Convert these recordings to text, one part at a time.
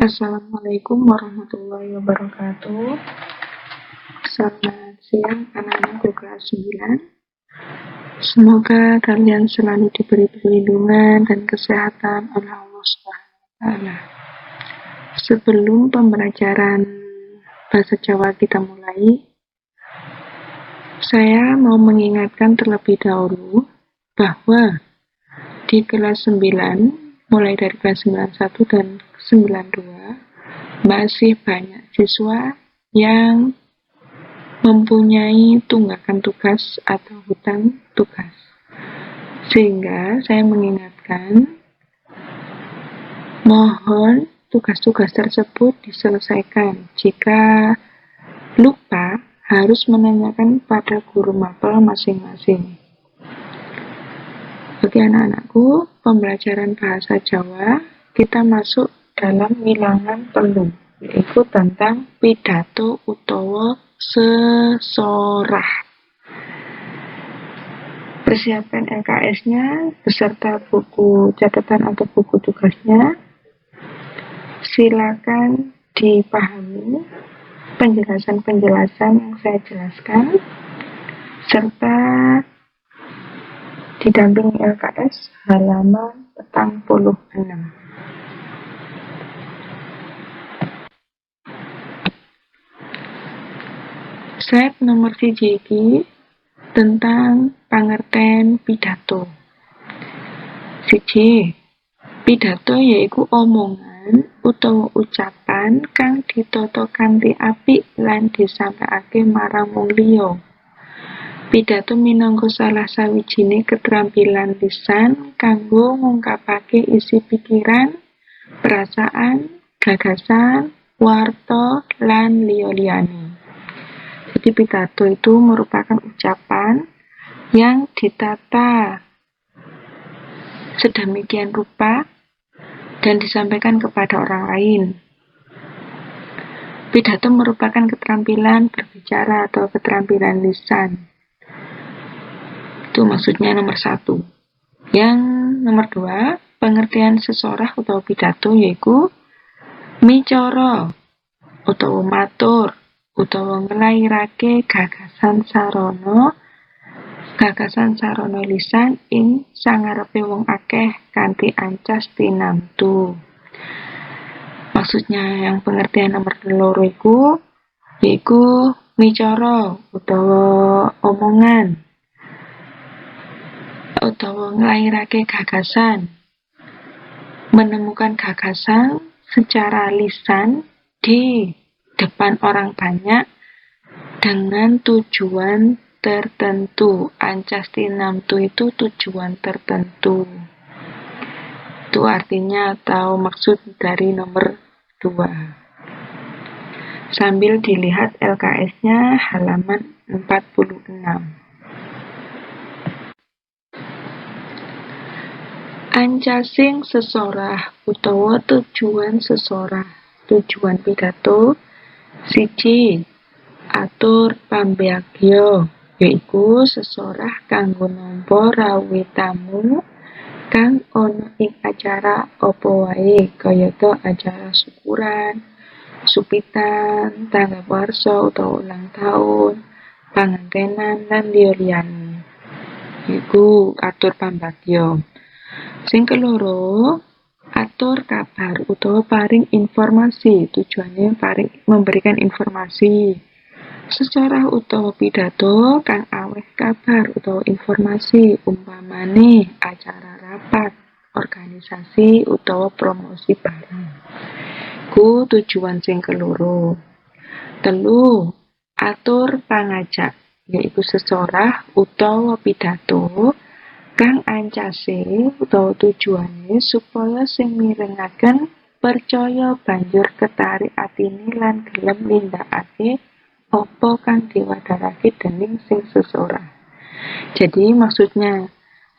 Assalamualaikum warahmatullahi wabarakatuh. Selamat siang anak-anakku kelas 9. Semoga kalian selalu diberi perlindungan dan kesehatan oleh Allah SWT. Sebelum pembelajaran bahasa Jawa kita mulai, saya mau mengingatkan terlebih dahulu bahwa di kelas 9, mulai dari kelas 91 dan 92, masih banyak siswa yang mempunyai tunggakan tugas atau hutang tugas. Sehingga saya mengingatkan, mohon tugas-tugas tersebut diselesaikan. Jika lupa, harus menanyakan pada guru mapel masing-masing. Bagi anak-anakku, pembelajaran bahasa Jawa, kita masuk dalam wilangan telu, yaitu tentang pidato utawa sesorah. Persiapkan LKS-nya beserta buku catatan atau buku tugasnya. Silakan dipahami penjelasan-penjelasan yang saya jelaskan, serta didampingi LKS halaman 46. Slide nomor 1 iki tentang pangerten pidato. 1. Pidato yaiku omongan utawa ucapan kang ditata kanthi apik lan disampaiake marang wong liya. Pidato minangka salah sawijining keterampilan lisan kanggo ngungkapake isi pikiran, perasaan, gagasan, warta, lan liya-liyane. Jadi pidato itu merupakan ucapan yang ditata sedemikian rupa dan disampaikan kepada orang lain. Pidato merupakan keterampilan berbicara atau keterampilan lisan. Itu maksudnya nomor 1. Yang nomor 2, pengertian sesorah atau pidato yaiku micara utawa matur utawa nglairake gagasan sarana lisan ing sangarepe wong akeh kanthi ancas tinamtu. Maksudnya yang pengertian nomor 2 yaiku micara utawa omongan utawa nglairake gagasan, menemukan gagasan secara lisan di depan orang banyak dengan tujuan tertentu. Ancas tinamtu itu tujuan tertentu. Itu artinya atau maksud dari nomor 2. Sambil dilihat LKS-nya halaman 46. Ancasing sesorah utawa tujuan sesorah. Tujuan pidato 1. Atur pambagya, yaiku sesorah kanggo nampa rawuh tamu kang ana ing acara apa wae, kayata acara syukuran, supitan, tanggap warsa utawa ulang tahun, pangantenan lan liya-liyane. Iku atur pambagya. Sing keloro, atur kabar utawa paring informasi. Tujuannya memberikan informasi. Secara utawa pidato kang aweh kabar utawa informasi, umpamane acara rapat, organisasi utawa promosi barang. Ku tujuan sing keloro. 3. Atur pangajak, yaiku sesorah utawa pidato kang ancase utawa tujuane supaya sing mirengaken percaya banjur ketarik atine lan gelem nindakake apa kang diwadharake dening sing sesorah. Jadi maksudnya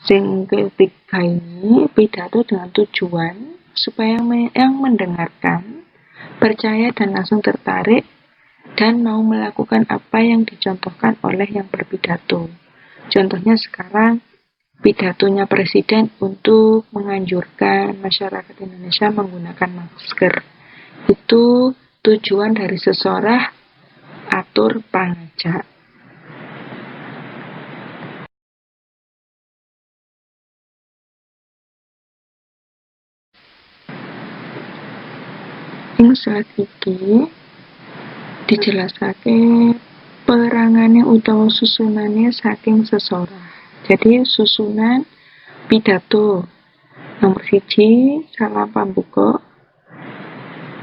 sing ketiga ini pidato dengan tujuan supaya yang mendengarkan percaya dan langsung tertarik dan mau melakukan apa yang dicontohkan oleh yang berpidato. Contohnya sekarang pidatonya Presiden untuk menganjurkan masyarakat Indonesia menggunakan masker. Itu tujuan dari sesorah atur pangajak. Ing slide iki dijelasake perangane utawa susunane saking sesorah. Jadi susunan pidato nomor 1, salam pambuka.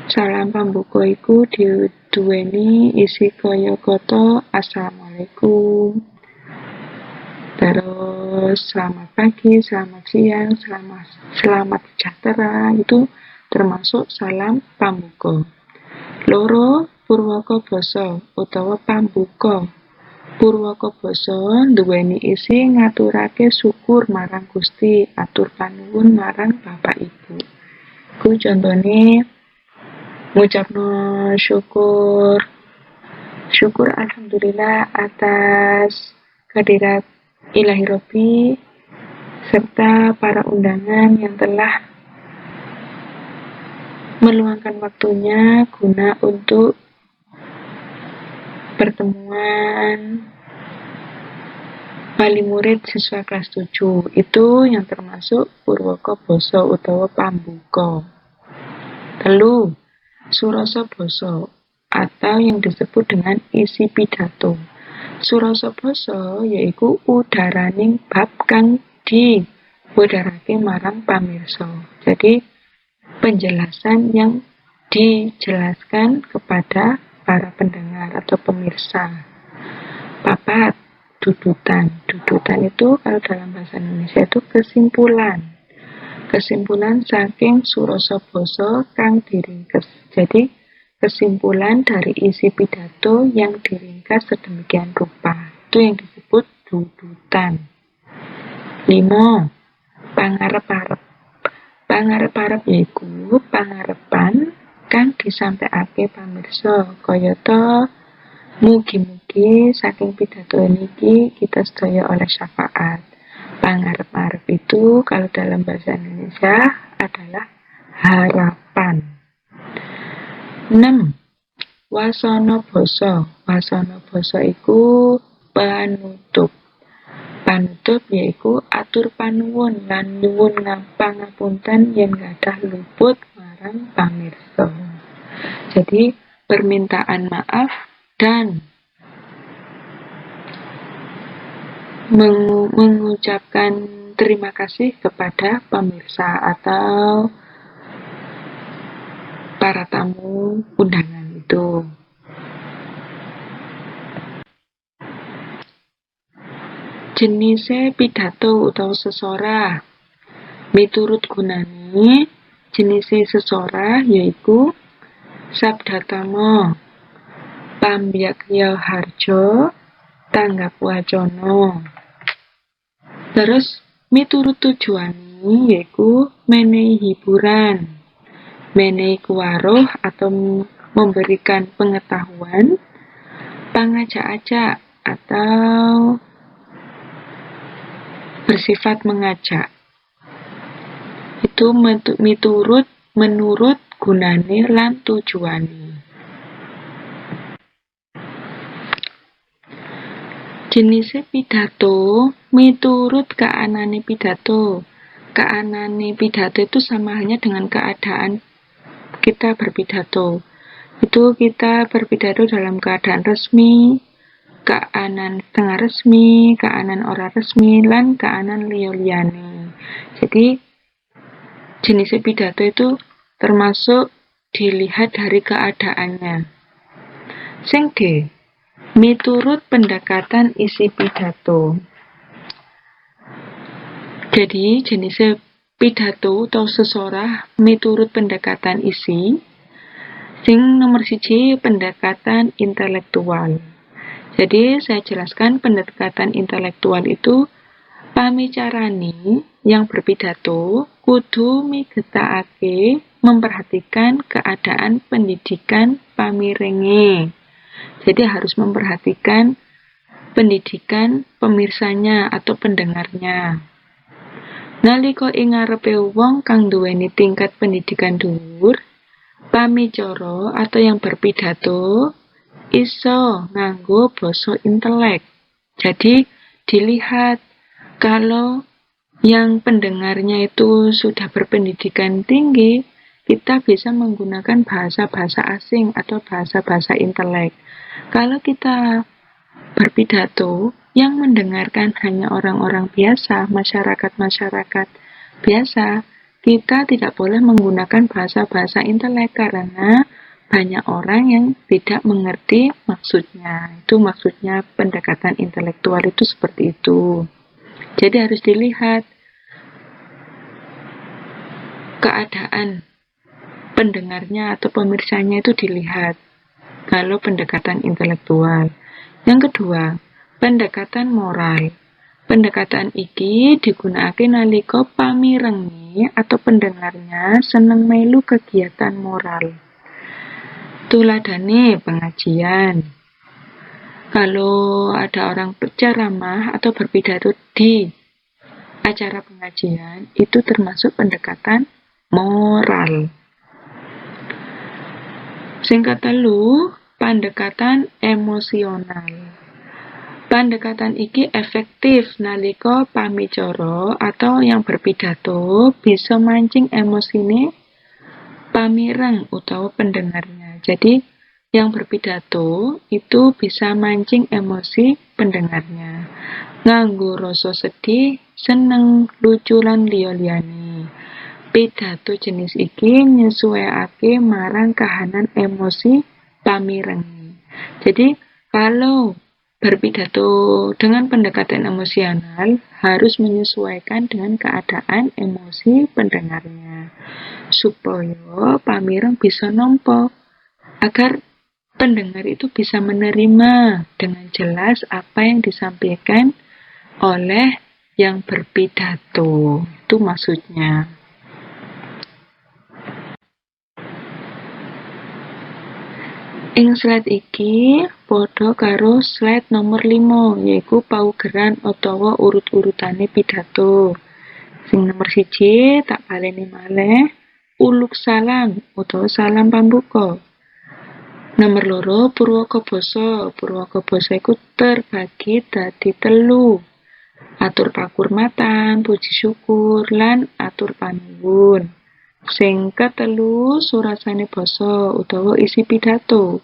Salam pambuka iku duweni isi kaya kata assalamualaikum, terus selamat pagi, selamat siang, selamat sejahtera, itu termasuk salam pambuka. Loro, purwaka basa utawa pambuka. Purwaka basa nduweni isi ngaturake syukur marang Gusti, atur panuwun marang Bapak Ibu. Ku contone ngucapno syukur alhamdulillah atas kehadirat Ilahi Robbi serta para undangan yang telah meluangkan waktunya guna untuk pertemuan wali murid siswa kelas 7. Itu yang termasuk purwaka basa utawa pambuka. 3, surasa basa atau yang disebut dengan isi pidato. Surasa basa yaiku udaraning bab kang diwedharake marang pamirsa. Jadi penjelasan yang dijelaskan kepada para pendengar atau pemirsa. 4, dudutan. Dudutan itu kalau dalam bahasa Indonesia itu kesimpulan saking surasa basa kang diringkes. Jadi kesimpulan dari isi pidato yang diringkas sedemikian rupa, itu yang disebut dudutan. 5, pangarep-arep. Pangarep-arep yaiku pangarepan kang disampaiake pamirsa, kayata mugi-mugi saking pidato niki kita sedaya oleh syafaat. Pangarep-arep itu kalau dalam bahasa Indonesia adalah harapan. 6, wasana basa. Wasana basa iku panutup. Panutup yaiku atur panuwun lan nyuwun pangapunten yen gadah luput marang pamirsa. Jadi permintaan maaf dan mengucapkan terima kasih kepada pemirsa atau para tamu undangan itu. Jenise pidato utawa sesorah. Miturut gunane, jenise sesorah yaiku sabdatama, pambyakya harja, tanggap wacana. Terus miturut tujuane yaiku menehi hiburan, menehi kuwaruh atau memberikan pengetahuan, pangajak-ajak atau bersifat mengajak. Itu menurut gunane lan tujuane. Jenise pidato miturut keanane pidato. Keanane pidato itu sama halnya dengan keadaan kita berpidato. Itu kita berpidato dalam keadaan resmi, keanan setengah resmi, keanan ora resmi, lan keanan liya-liyane. Jadi jenis pidato itu termasuk dilihat dari keadaannya. Sing D, miturut pendekatan isi pidato. Jadi jenis pidato atau sesorah miturut pendekatan isi. Sing nomor 1 pendekatan intelektual. Jadi saya jelaskan pendekatan intelektual itu pamicarane yang berpidato kudu migetake memperhatikan keadaan pendidikan pamirenge. Jadi harus memperhatikan pendidikan pemirsanya atau pendengarnya. Nalika ing ngarepe wong kang duweni tingkat pendidikan dhuwur, Pamicara atau yang berpidato iso nganggo basa intelek. Jadi dilihat kalau yang pendengarnya itu sudah berpendidikan tinggi, kita bisa menggunakan bahasa-bahasa asing atau bahasa-bahasa intelek. Kalau kita berpidato, yang mendengarkan hanya orang-orang biasa, masyarakat-masyarakat biasa, kita tidak boleh menggunakan bahasa-bahasa intelek karena banyak orang yang tidak mengerti maksudnya. Itu maksudnya pendekatan intelektual itu seperti itu. Jadi harus dilihat keadaan pendengarnya atau pemirsanya itu dilihat kalau pendekatan intelektual. Yang kedua, pendekatan moral. Pendekatan iki digunakake nalika pamirengi atau pendengarnya seneng melu kegiatan moral. Tuladhane pengajian. Kalau ada orang berceramah atau berpidato di acara pengajian, itu termasuk pendekatan moral. Sing katelu, pendekatan emosional. Pendekatan iki efektif nalika pamicara atau yang berpidato bisa mancing emosine pamireng utawa pendengarnya. Jadi yang berpidato itu bisa mancing emosi pendengarnya. Nganggo rasa sedih, seneng, lucu lan liya-liyane. Pidato jenis iki nyesuaiake marang kahanan emosi pamireng. Jadi kalau berpidato dengan pendekatan emosional harus menyesuaikan dengan keadaan emosi pendengarnya supaya pamireng bisa nampa agar pendengar itu bisa menerima dengan jelas apa yang disampaikan oleh yang berpidato. Itu maksudnya. Ing slide iki padha karo slide nomor 5, yaiku paugeran utawa urut-urutane pidato. Sing nomor 1 tak baleni malih, uluk salam utawa salam pambuka. Nomor 2, purwaka basa. Purwaka basa iku terbagi dadi 3. Atur pakurmatan, puji syukur, lan atur panuwun. Sing ketelu, surasane basa utawa isi pidato.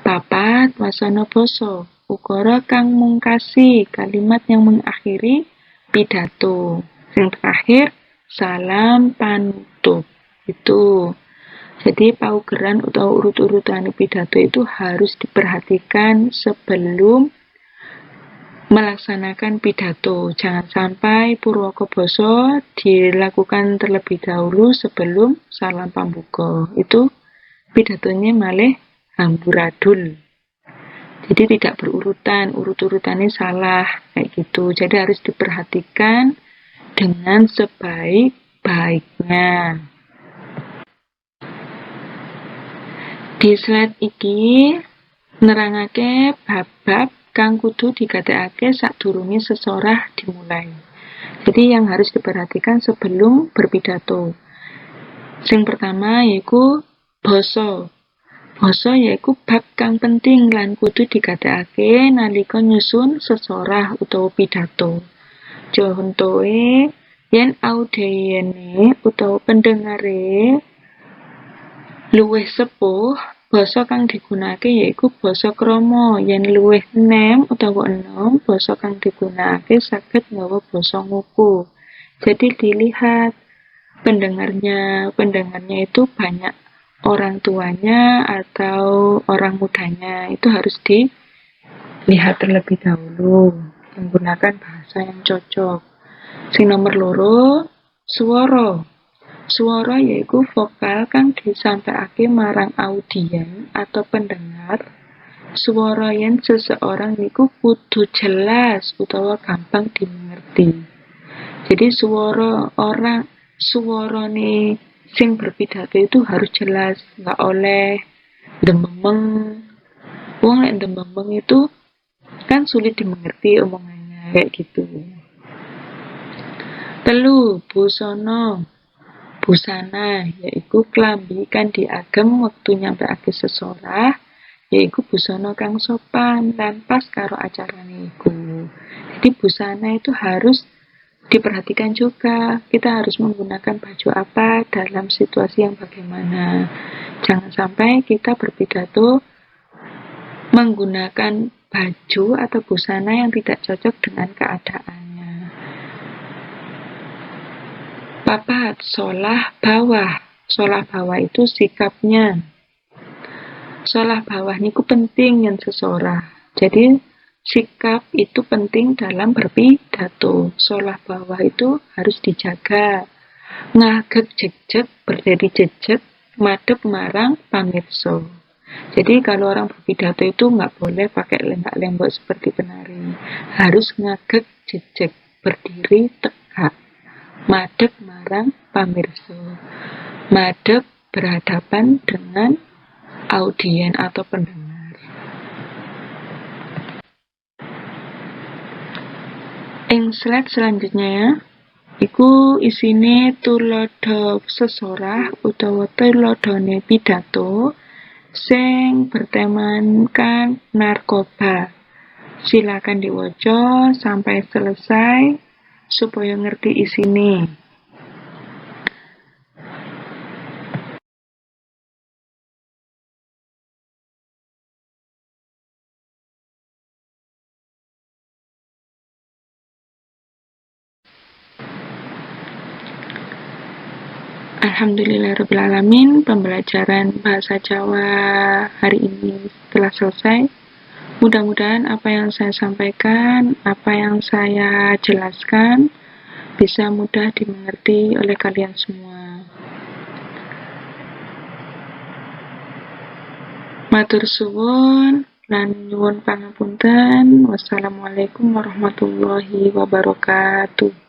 4, wasana basa, ukara kang mungkasi, kalimat yang mengakhiri pidato. Sing terakhir, salam panutup. Itu. Jadi paugeran atau urut-urutan pidato itu harus diperhatikan sebelum melaksanakan pidato. Jangan sampai purwaka basa dilakukan terlebih dahulu sebelum salam pambuka. Itu pidatonya malah amburadul. Jadi tidak berurutan, urut-urutannya salah kayak gitu. Jadi harus diperhatikan dengan sebaik-baiknya. Di slide iki nerangake bab-bab kang kudu digatekake sadurunge sesorah dimulai. Jadi yang harus diperhatikan sebelum berpidato. Sing pertama yaiku basa. Basa yaiku bab kang penting lan kudu digatekake nalika nyusun sesorah utawa pidato. Contohe yen audiene utawa pendengare luwih sepuh, basa kang digunakake yaiku basa krama. Yen luwih enem utawa enom, basa kang digunakake saged nggawa basa nguku. Jadi dilihat pendengarnya itu banyak orang tuanya atau orang mudanya. Itu harus dilihat terlebih dahulu menggunakan bahasa yang cocok. Sing nomor 2, swara. Swara yaiku vokal kang disampaiake marang audien atau pendengar. Swara yen seseorang niku kudu jelas utawa gampang dimengerti. Jadi suarane sing berpidato itu harus jelas, nggak oleh dememeng. Wong nek dememeng itu kan sulit dimengerti omongannya kayak gitu. 3, busana. busana, yaiku klambi kan diagem wektu nyampe ake sesorah, yaiku busana kang sopan lan pas karo acarane iku. Jadi busana itu harus diperhatikan juga. Kita harus menggunakan baju apa dalam situasi yang bagaimana. Jangan sampai kita berpidato menggunakan baju atau busana yang tidak cocok dengan keadaannya. Papat, solah bawah. Solah bawah itu sikapnya. Solah bawah niku penting yang sesorah. Jadi sikap itu penting dalam berpidato. Solah bawah itu harus dijaga. Ngagek jejeg, berdiri jejeg, madep marang pamirsa. Jadi kalau orang berpidato itu nggak boleh pakai lembak-lembok seperti penari. Harus ngagek jejeg, berdiri tegak, madep marang pamirsa. Madep berhadapan dengan audien atau pendengar. Ing slide selanjutnya ya, iku isine tulodo sesorah utawa tulodone pidato sing bertemankan narkoba. Silakan diwoco sampai selesai supaya ngerti isine. Alhamdulillahirrahmanirrahim, pembelajaran bahasa Jawa hari ini telah selesai. Mudah-mudahan apa yang saya sampaikan, apa yang saya jelaskan bisa mudah dimengerti oleh kalian semua. Matur suwun lan nyuwun pangapunten. Wassalamualaikum warahmatullahi wabarakatuh.